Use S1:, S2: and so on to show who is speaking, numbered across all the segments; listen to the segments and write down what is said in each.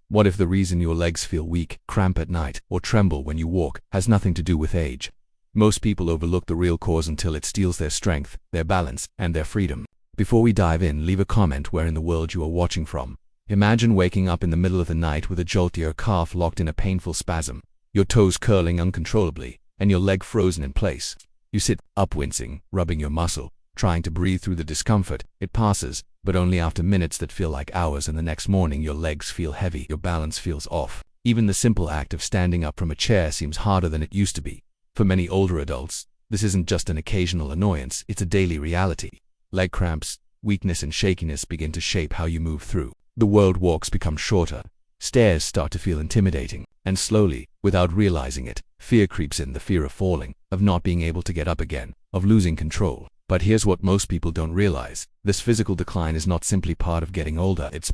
S1: What if the reason your legs feel weak, cramp at night, or tremble when you walk has nothing to do with age? Most people overlook the real cause until it steals their strength, their balance, and their freedom. Before we dive in, leave a comment where in the world you are watching from. Imagine waking up in the middle of the night with a jolt to your calf locked in a painful spasm, your toes curling uncontrollably, and your leg frozen in place. You sit up wincing, rubbing your muscle, trying to breathe through the discomfort. It passes, but only after minutes that feel like hours, and the next morning your legs feel heavy, your balance feels off. Even the simple act of standing up from a chair seems harder than it used to be. For many older adults, this isn't just an occasional annoyance, it's a daily reality. Leg cramps, weakness and shakiness begin to shape how you move through. The world walks become shorter, stairs start to feel intimidating, and slowly, without realizing it, fear creeps in, the fear of falling, of not being able to get up again, of losing control. But here's what most people don't realize. This physical decline is not simply part of getting older, it's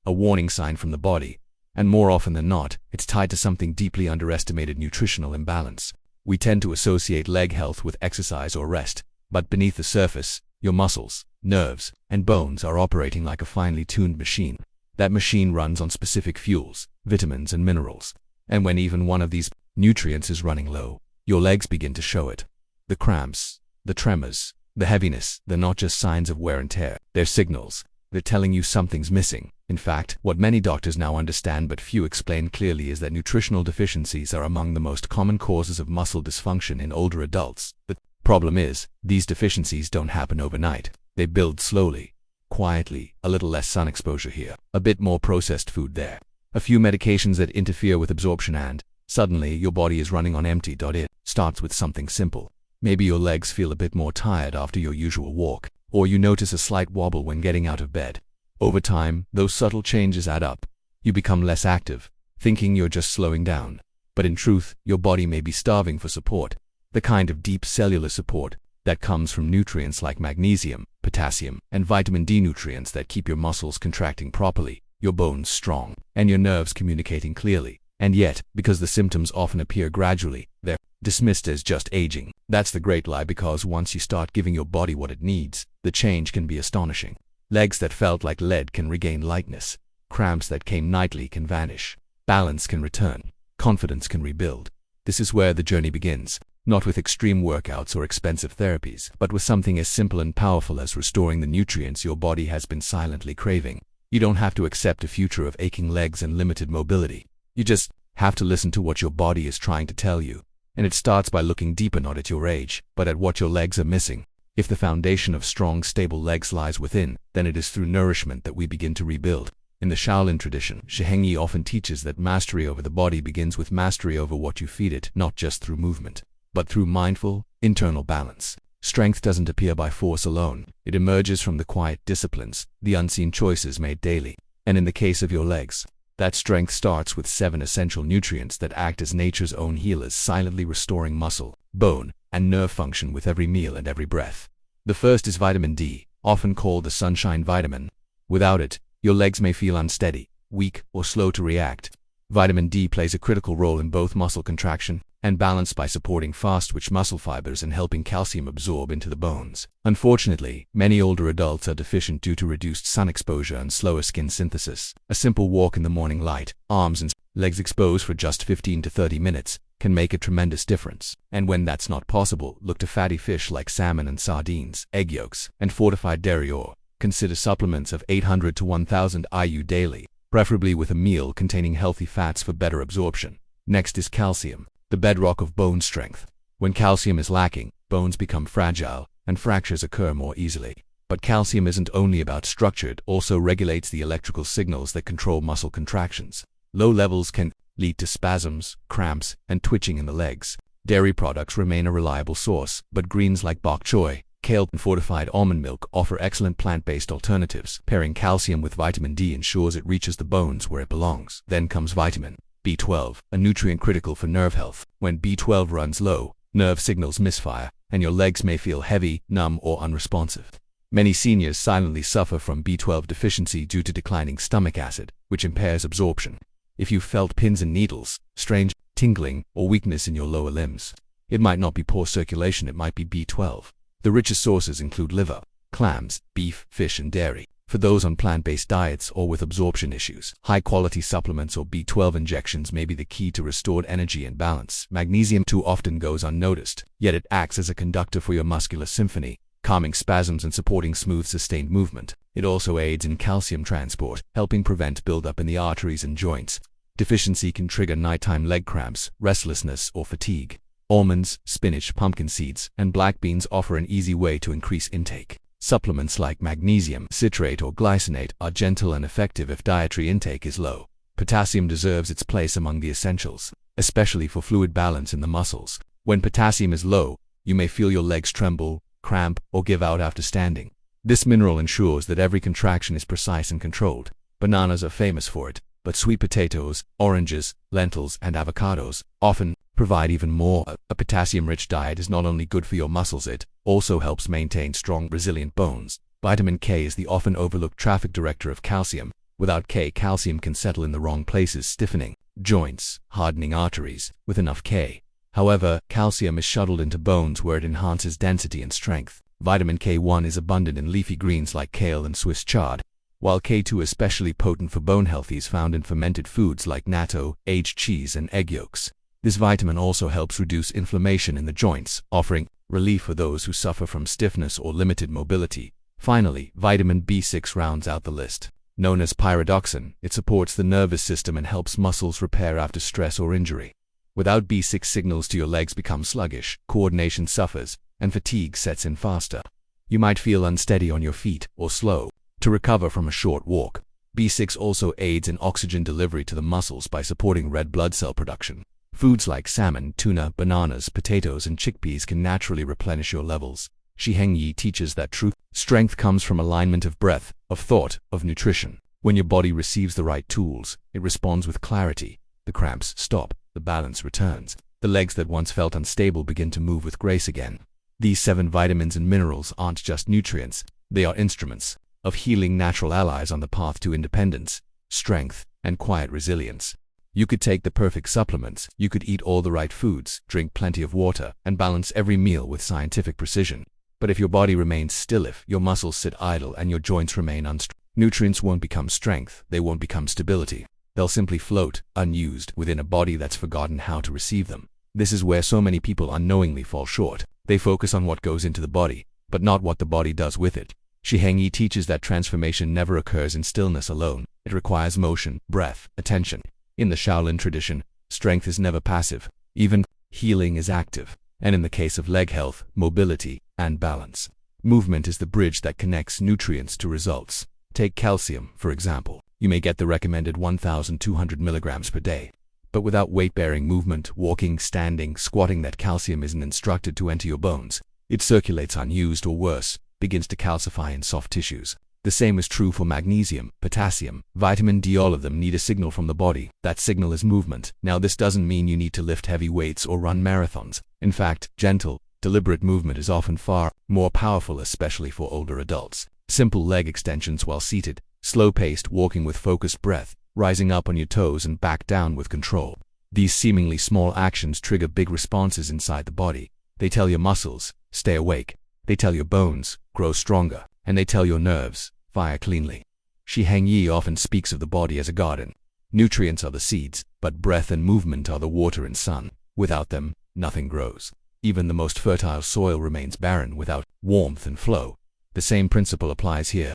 S1: a warning sign from the body. And more often than not, it's tied to something deeply underestimated: nutritional imbalance. We tend to associate leg health with exercise or rest, but beneath the surface, your muscles, nerves, and bones are operating like a finely tuned machine. That machine runs on specific fuels, vitamins, and minerals. And when even one of these nutrients is running low, your legs begin to show it. The cramps, the tremors, the heaviness, they're not just signs of wear and tear. They're signals. They're telling you something's missing. In fact, what many doctors now understand but few explain clearly is that nutritional deficiencies are among the most common causes of muscle dysfunction in older adults. The problem is, these deficiencies don't happen overnight. They build slowly, quietly. A little less sun exposure here, a bit more processed food there, a few medications that interfere with absorption, and suddenly your body is running on empty. It starts with something simple. Maybe your legs feel a bit more tired after your usual walk, or you notice a slight wobble when getting out of bed. Over time, those subtle changes add up. You become less active, thinking you're just slowing down. But in truth, your body may be starving for support, the kind of deep cellular support that comes from nutrients like magnesium, potassium, and vitamin D, nutrients that keep your muscles contracting properly, your bones strong, and your nerves communicating clearly. And yet, because the symptoms often appear gradually, they're dismissed as just aging. That's the great lie, because once you start giving your body what it needs, the change can be astonishing. Legs that felt like lead can regain lightness. Cramps that came nightly can vanish. Balance can return. Confidence can rebuild. This is where the journey begins, not with extreme workouts or expensive therapies, but with something as simple and powerful as restoring the nutrients your body has been silently craving. You don't have to accept a future of aching legs and limited mobility. You just have to listen to what your body is trying to tell you. And it starts by looking deeper, not at your age, but at what your legs are missing. If the foundation of strong, stable legs lies within, then it is through nourishment that we begin to rebuild. In the Shaolin tradition, Shi Heng often teaches that mastery over the body begins with mastery over what you feed it, not just through movement, but through mindful, internal balance. Strength doesn't appear by force alone. It emerges from the quiet disciplines, the unseen choices made daily. And in the case of your legs, that strength starts with 7 essential nutrients that act as nature's own healers, silently restoring muscle, bone, and nerve function with every meal and every breath. The first is vitamin D, often called the sunshine vitamin. Without it, your legs may feel unsteady, weak, or slow to react. Vitamin D plays a critical role in both muscle contraction and balance by supporting fast-twitch muscle fibers and helping calcium absorb into the bones. Unfortunately, many older adults are deficient due to reduced sun exposure and slower skin synthesis. A simple walk in the morning light, arms and legs exposed for just 15 to 30 minutes, can make a tremendous difference. And when that's not possible, look to fatty fish like salmon and sardines, egg yolks, and fortified dairy, or consider supplements of 800 to 1000 IU daily, preferably with a meal containing healthy fats for better absorption. Next is calcium, the bedrock of bone strength. When calcium is lacking, bones become fragile, and fractures occur more easily. But calcium isn't only about structure, it also regulates the electrical signals that control muscle contractions. Low levels can lead to spasms, cramps, and twitching in the legs. Dairy products remain a reliable source, but greens like bok choy, kale, and fortified almond milk offer excellent plant-based alternatives. Pairing calcium with vitamin D ensures it reaches the bones where it belongs. Then comes vitamin B12, a nutrient critical for nerve health. When B12 runs low, nerve signals misfire, and your legs may feel heavy, numb, or unresponsive. Many seniors silently suffer from B12 deficiency due to declining stomach acid, which impairs absorption. If you felt pins and needles, strange tingling, or weakness in your lower limbs, it might not be poor circulation, it might be B12. The richest sources include liver, clams, beef, fish, and dairy. For those on plant-based diets or with absorption issues, high-quality supplements or B12 injections may be the key to restored energy and balance. Magnesium too often goes unnoticed, yet it acts as a conductor for your muscular symphony, calming spasms and supporting smooth, sustained movement. It also aids in calcium transport, helping prevent buildup in the arteries and joints. Deficiency can trigger nighttime leg cramps, restlessness, or fatigue. Almonds, spinach, pumpkin seeds, and black beans offer an easy way to increase intake. Supplements like magnesium citrate or glycinate are gentle and effective if dietary intake is low. Potassium deserves its place among the essentials, especially for fluid balance in the muscles. When potassium is low, you may feel your legs tremble, cramp, or give out after standing. This mineral ensures that every contraction is precise and controlled. Bananas are famous for it, but sweet potatoes, oranges, lentils, and avocados often provide even more. A potassium-rich diet is not only good for your muscles, it also helps maintain strong, resilient bones. Vitamin K is the often overlooked traffic director of calcium. Without K, calcium can settle in the wrong places, stiffening joints, hardening arteries. With enough K, however, calcium is shuttled into bones where it enhances density and strength. Vitamin K1 is abundant in leafy greens like kale and Swiss chard, while K2 is especially potent for bone health is found in fermented foods like natto, aged cheese, and egg yolks. This vitamin also helps reduce inflammation in the joints, offering relief for those who suffer from stiffness or limited mobility. Finally, vitamin B6 rounds out the list. Known as pyridoxine, it supports the nervous system and helps muscles repair after stress or injury. Without B6, signals to your legs become sluggish, coordination suffers, and fatigue sets in faster. You might feel unsteady on your feet or slow to recover from a short walk. B6 also aids in oxygen delivery to the muscles by supporting red blood cell production. Foods like salmon, tuna, bananas, potatoes, and chickpeas can naturally replenish your levels. Shi Heng teaches that true strength comes from alignment of breath, of thought, of nutrition. When your body receives the right tools, it responds with clarity. The cramps stop, the balance returns. The legs that once felt unstable begin to move with grace again. These 7 vitamins and minerals aren't just nutrients, they are instruments of healing, natural allies on the path to independence, strength, and quiet resilience. You could take the perfect supplements, you could eat all the right foods, drink plenty of water, and balance every meal with scientific precision. But if your body remains still, if your muscles sit idle and your joints remain unstrong, nutrients won't become strength, they won't become stability. They'll simply float, unused, within a body that's forgotten how to receive them. This is where so many people unknowingly fall short. They focus on what goes into the body, but not what the body does with it. Shi Heng teaches that transformation never occurs in stillness alone. It requires motion, breath, attention. In the Shaolin tradition, strength is never passive. Even healing is active. And in the case of leg health, mobility, and balance, movement is the bridge that connects nutrients to results. Take calcium, for example. You may get the recommended 1,200 milligrams per day. But without weight-bearing movement, walking, standing, squatting, that calcium isn't instructed to enter your bones. It circulates unused, or worse, begins to calcify in soft tissues. The same is true for magnesium, potassium, vitamin D. All of them need a signal from the body. That signal is movement. Now, this doesn't mean you need to lift heavy weights or run marathons. In fact, gentle, deliberate movement is often far more powerful, especially for older adults. Simple leg extensions while seated, slow-paced walking with focused breath, rising up on your toes and back down with control. These seemingly small actions trigger big responses inside the body. They tell your muscles, stay awake. They tell your bones, grow stronger. And they tell your nerves, fire cleanly. Shi Heng often speaks of the body as a garden. Nutrients are the seeds, but breath and movement are the water and sun. Without them, nothing grows. Even the most fertile soil remains barren without warmth and flow. The same principle applies here.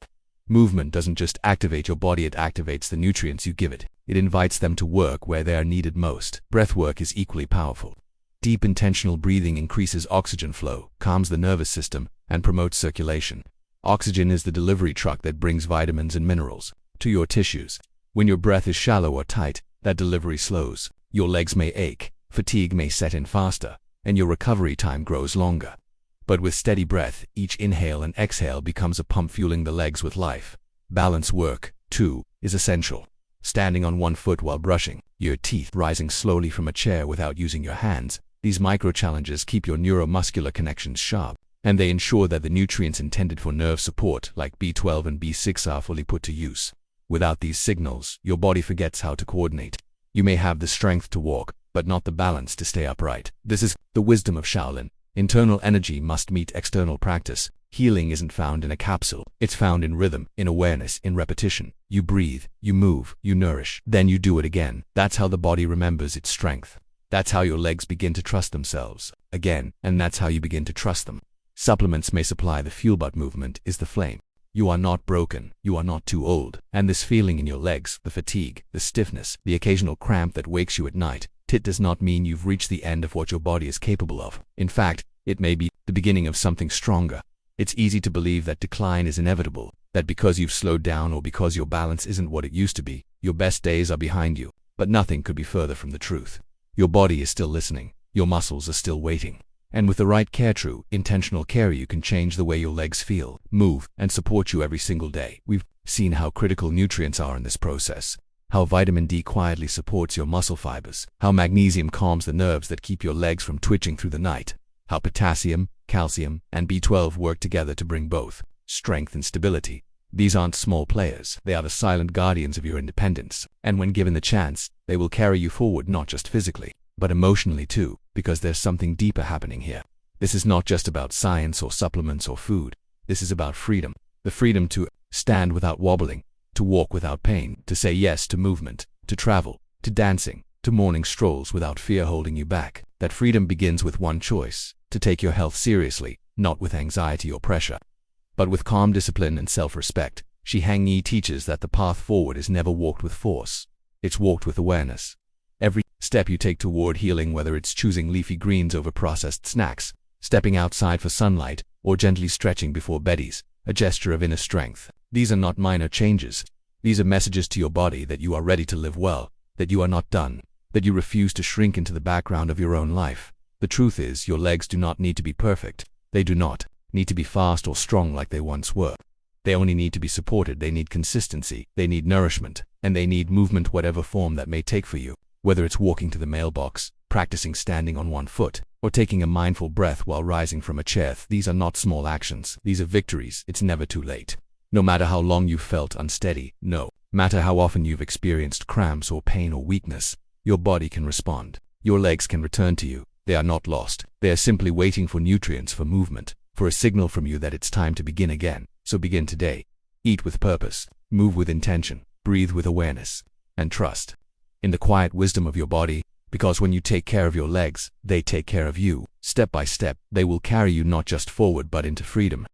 S1: Movement doesn't just activate your body, it activates the nutrients you give it. It invites them to work where they are needed most. Breath work is equally powerful. Deep intentional breathing increases oxygen flow, calms the nervous system, and promotes circulation. Oxygen is the delivery truck that brings vitamins and minerals to your tissues. When your breath is shallow or tight, that delivery slows. Your legs may ache, fatigue may set in faster, and your recovery time grows longer. But with steady breath, each inhale and exhale becomes a pump fueling the legs with life. Balance work, too, is essential. Standing on one foot while brushing your teeth, rising slowly from a chair without using your hands, these micro-challenges keep your neuromuscular connections sharp, and they ensure that the nutrients intended for nerve support, like B12 and B6, are fully put to use. Without these signals, your body forgets how to coordinate. You may have the strength to walk, but not the balance to stay upright. This is the wisdom of Shaolin. Internal energy must meet external practice. Healing isn't found in a capsule. It's found in rhythm, in awareness, in repetition. You breathe, you move, you nourish, then you do it again. That's how the body remembers its strength. That's how your legs begin to trust themselves again, and that's how you begin to trust them. Supplements may supply the fuel, but movement is the flame. You are not broken, you are not too old, and this feeling in your legs, the fatigue, the stiffness, the occasional cramp that wakes you at night, it does not mean you've reached the end of what your body is capable of. In fact, it may be the beginning of something stronger. It's easy to believe that decline is inevitable, that because you've slowed down or because your balance isn't what it used to be, your best days are behind you. But nothing could be further from the truth. Your body is still listening, your muscles are still waiting. And with the right care, true, intentional care, you can change the way your legs feel, move, and support you every single day. We've seen how critical nutrients are in this process, how vitamin D quietly supports your muscle fibers, how magnesium calms the nerves that keep your legs from twitching through the night, how potassium, calcium, and B12 work together to bring both strength and stability. These aren't small players, they are the silent guardians of your independence, and when given the chance, they will carry you forward not just physically, but emotionally too, because there's something deeper happening here. This is not just about science or supplements or food. This is about freedom. The freedom to stand without wobbling, to walk without pain, to say yes to movement, to travel, to dancing, to morning strolls without fear holding you back. That freedom begins with one choice: to take your health seriously, not with anxiety or pressure, but with calm discipline and self-respect. Shi Heng teaches that the path forward is never walked with force. It's walked with awareness. Every step you take toward healing, whether it's choosing leafy greens over processed snacks, stepping outside for sunlight, or gently stretching before beddies, a gesture of inner strength. These are not minor changes. These are messages to your body that you are ready to live well, that you are not done, that you refuse to shrink into the background of your own life. The truth is, your legs do not need to be perfect. They do not need to be fast or strong like they once were. They only need to be supported. They need consistency, they need nourishment, and they need movement, whatever form that may take for you. Whether it's walking to the mailbox, practicing standing on one foot, or taking a mindful breath while rising from a chair, these are not small actions. These are victories. It's never too late. No matter how long you've felt unsteady, no matter how often you've experienced cramps or pain or weakness, your body can respond. Your legs can return to you. They are not lost. They are simply waiting for nutrients, for movement, for a signal from you that it's time to begin again. So begin today. Eat with purpose, move with intention, breathe with awareness, and trust in the quiet wisdom of your body, because when you take care of your legs, they take care of you. Step by step, they will carry you not just forward but into freedom.